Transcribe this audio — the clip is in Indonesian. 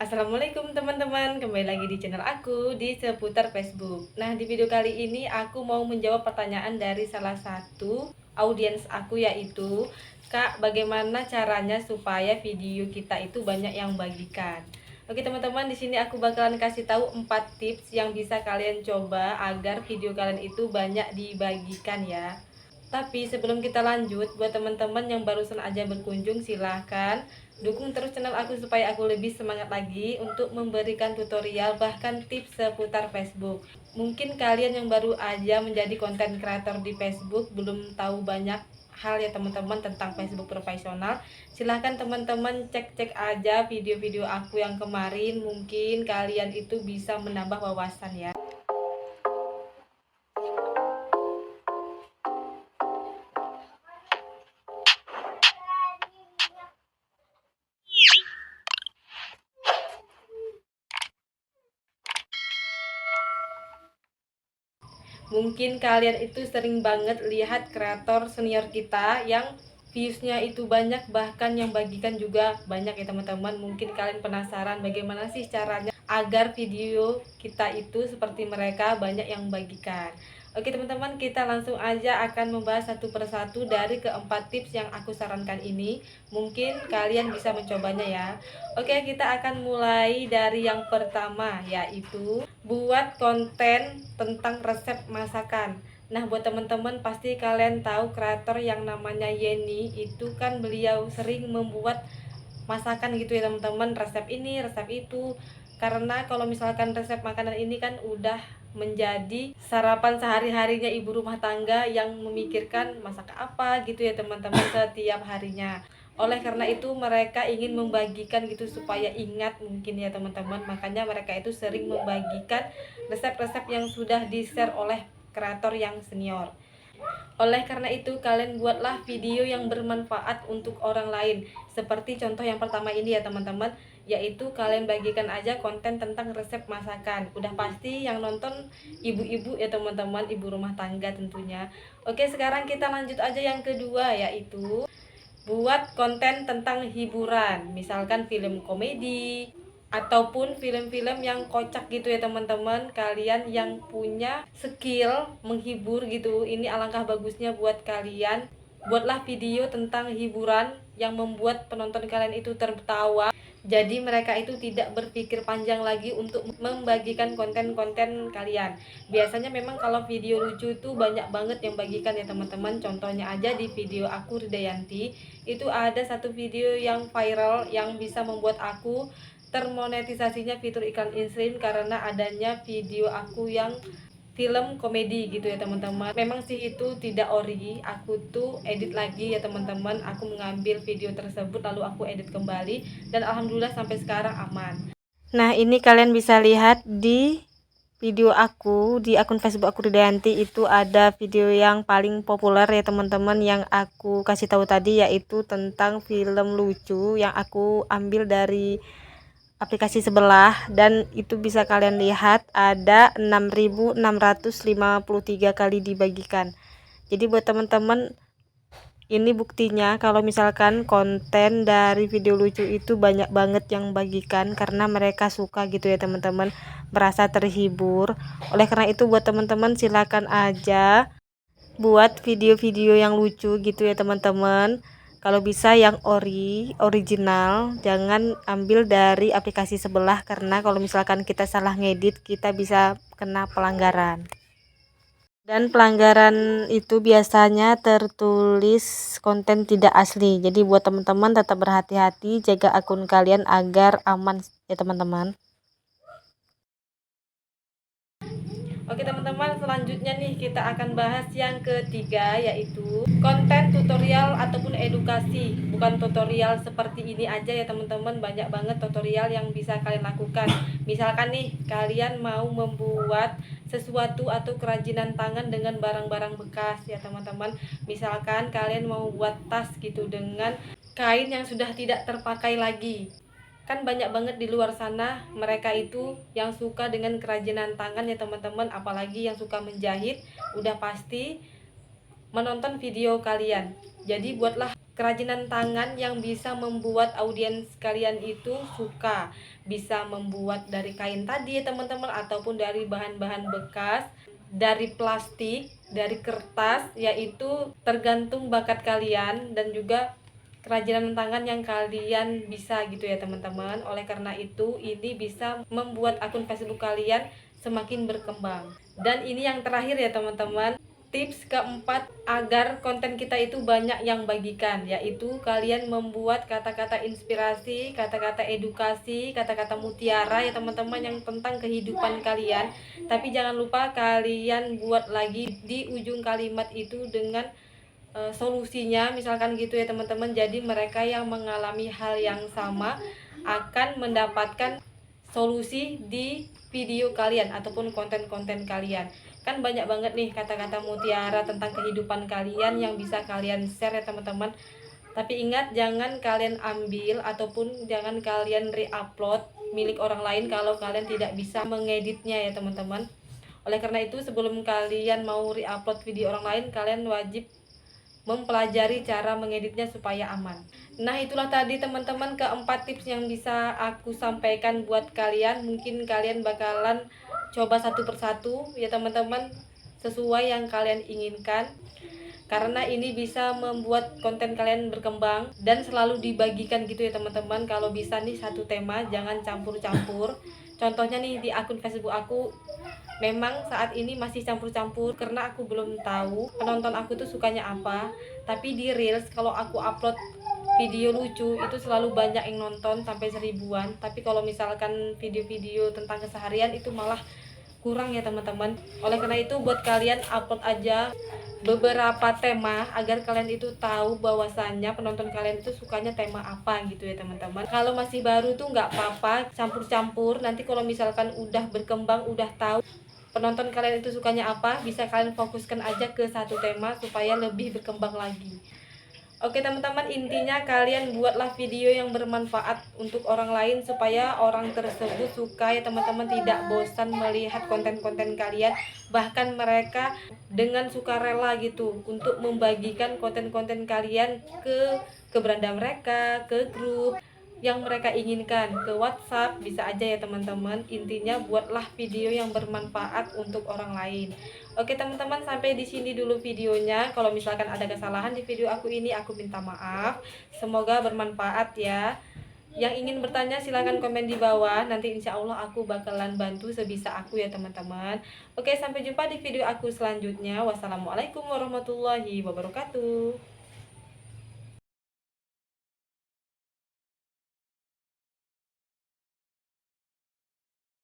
Assalamualaikum teman-teman, kembali lagi di channel aku di seputar Facebook. Nah, di video kali ini aku mau menjawab pertanyaan dari salah satu audiens aku, yaitu Kak, bagaimana caranya supaya video kita itu banyak yang bagikan? Oke teman-teman, di sini aku bakalan kasih tahu 4 tips yang bisa kalian coba agar video kalian itu banyak dibagikan ya. Tapi sebelum kita lanjut, buat teman-teman yang barusan aja berkunjung, silahkan dukung terus channel aku supaya aku lebih semangat lagi untuk memberikan tutorial bahkan tips seputar Facebook. Mungkin kalian yang baru aja menjadi konten kreator di Facebook belum tahu banyak hal ya teman-teman tentang Facebook profesional. Silahkan teman-teman cek-cek aja video-video aku yang kemarin, mungkin kalian itu bisa menambah wawasan ya. Mungkin kalian itu sering banget lihat kreator senior kita yang viewsnya itu banyak, bahkan yang bagikan juga banyak ya teman-teman. Mungkin kalian penasaran bagaimana sih caranya agar video kita itu seperti mereka banyak yang bagikan. Oke teman-teman, kita langsung aja akan membahas satu persatu dari keempat tips yang aku sarankan ini. Mungkin kalian bisa mencobanya ya. Oke, kita akan mulai dari yang pertama, yaitu buat konten tentang resep masakan. Nah, buat teman-teman pasti kalian tahu kreator yang namanya Yeni, itu kan beliau sering membuat masakan gitu ya teman-teman, resep ini, resep itu. Karena kalau misalkan resep makanan ini kan udah menjadi sarapan sehari-harinya ibu rumah tangga yang memikirkan masak apa gitu ya teman-teman setiap harinya. Oleh karena itu mereka ingin membagikan gitu supaya ingat mungkin ya teman-teman. Makanya mereka itu sering membagikan resep-resep yang sudah di-share oleh kreator yang senior. Oleh karena itu, kalian buatlah video yang bermanfaat untuk orang lain. Seperti contoh yang pertama ini ya teman-teman, yaitu kalian bagikan aja konten tentang resep masakan. Udah pasti yang nonton ibu-ibu ya teman-teman, ibu rumah tangga tentunya. Oke, sekarang kita lanjut aja yang kedua, yaitu buat konten tentang hiburan. Misalkan film komedi, ataupun film-film yang kocak gitu ya teman-teman. Kalian yang punya skill menghibur gitu, ini alangkah bagusnya buat kalian. Buatlah video tentang hiburan yang membuat penonton kalian itu tertawa. Jadi mereka itu tidak berpikir panjang lagi untuk membagikan konten-konten kalian. Biasanya memang kalau video lucu itu banyak banget yang bagikan ya teman-teman. Contohnya aja di video aku Ridayanti, itu ada satu video yang viral yang bisa membuat aku termonetisasinya fitur iklan instream karena adanya video aku yang film komedi gitu ya teman-teman. Memang sih itu tidak ori, aku tuh edit lagi ya teman-teman. Aku mengambil video tersebut lalu aku edit kembali dan alhamdulillah sampai sekarang aman. Nah, ini kalian bisa lihat di video aku di akun Facebook aku Ridayanti, itu ada video yang paling populer ya teman-teman yang aku kasih tahu tadi, yaitu tentang film lucu yang aku ambil dari aplikasi sebelah, dan itu bisa kalian lihat ada 6.653 kali dibagikan. Jadi buat teman-teman, ini buktinya kalau misalkan konten dari video lucu itu banyak banget yang bagikan karena mereka suka gitu ya teman-teman, merasa terhibur. Oleh karena itu buat teman-teman silakan aja buat video-video yang lucu gitu ya teman-teman. Kalau bisa yang original, jangan ambil dari aplikasi sebelah karena kalau misalkan kita salah ngedit kita bisa kena pelanggaran. Dan pelanggaran itu biasanya tertulis konten tidak asli. Jadi buat teman-teman tetap berhati-hati, jaga akun kalian agar aman ya teman-teman. Oke teman-teman, selanjutnya nih kita akan bahas yang ketiga, yaitu konten tutorial ataupun edukasi. Bukan tutorial seperti ini aja ya teman-teman, banyak banget tutorial yang bisa kalian lakukan. Misalkan nih kalian mau membuat sesuatu atau kerajinan tangan dengan barang-barang bekas ya teman-teman. Misalkan kalian mau buat tas gitu dengan kain yang sudah tidak terpakai lagi. Kan banyak banget di luar sana mereka itu yang suka dengan kerajinan tangan ya teman-teman, apalagi yang suka menjahit, udah pasti menonton video kalian. Jadi buatlah kerajinan tangan yang bisa membuat audiens kalian itu suka. Bisa membuat dari kain tadi ya teman-teman, ataupun dari bahan-bahan bekas, dari plastik, dari kertas, yaitu tergantung bakat kalian dan juga kerajinan tangan yang kalian bisa gitu ya teman-teman. Oleh karena itu ini bisa membuat akun Facebook kalian semakin berkembang. Dan ini yang terakhir ya teman-teman, tips keempat agar konten kita itu banyak yang bagikan, yaitu kalian membuat kata-kata inspirasi, kata-kata edukasi, kata-kata mutiara ya teman-teman, yang tentang kehidupan kalian. Tapi jangan lupa kalian buat lagi di ujung kalimat itu dengan solusinya, misalkan gitu ya teman-teman. Jadi mereka yang mengalami hal yang sama akan mendapatkan solusi di video kalian ataupun konten-konten kalian. Kan banyak banget nih kata-kata mutiara tentang kehidupan kalian yang bisa kalian share ya teman-teman. Tapi ingat, jangan kalian ambil ataupun jangan kalian re-upload milik orang lain kalau kalian tidak bisa mengeditnya ya teman-teman. Oleh karena itu sebelum kalian mau re-upload video orang lain, kalian wajib mempelajari cara mengeditnya supaya aman. Nah, itulah tadi teman-teman keempat tips yang bisa aku sampaikan buat kalian. Mungkin kalian bakalan coba satu persatu ya teman-teman, sesuai yang kalian inginkan, karena ini bisa membuat konten kalian berkembang dan selalu dibagikan gitu ya teman-teman. Kalau bisa nih satu tema, jangan campur-campur. Contohnya nih di akun Facebook aku memang saat ini masih campur-campur karena aku belum tahu penonton aku tuh sukanya apa. Tapi di Reels kalau aku upload video lucu itu selalu banyak yang nonton sampai 1000-an. Tapi kalau misalkan video-video tentang keseharian itu malah kurang ya teman-teman. Oleh karena itu buat kalian upload aja beberapa tema agar kalian itu tahu bahwasannya penonton kalian itu sukanya tema apa gitu ya teman-teman. Kalau masih baru tuh nggak apa-apa campur-campur. Nanti kalau misalkan udah berkembang, udah tahu penonton kalian itu sukanya apa, bisa kalian fokuskan aja ke satu tema supaya lebih berkembang lagi. Oke teman-teman, intinya kalian buatlah video yang bermanfaat untuk orang lain supaya orang tersebut suka ya teman-teman, tidak bosan melihat konten-konten kalian. Bahkan mereka dengan sukarela gitu untuk membagikan konten-konten kalian ke beranda mereka, ke grup yang mereka inginkan, ke WhatsApp bisa aja ya teman-teman. Intinya buatlah video yang bermanfaat untuk orang lain. Oke teman-teman, sampai di sini dulu videonya. Kalau misalkan ada kesalahan di video aku ini, aku minta maaf. Semoga bermanfaat ya. Yang ingin bertanya silahkan komen di bawah. Nanti insya Allah aku bakalan bantu sebisa aku ya teman-teman. Oke, sampai jumpa di video aku selanjutnya. Wassalamualaikum warahmatullahi wabarakatuh.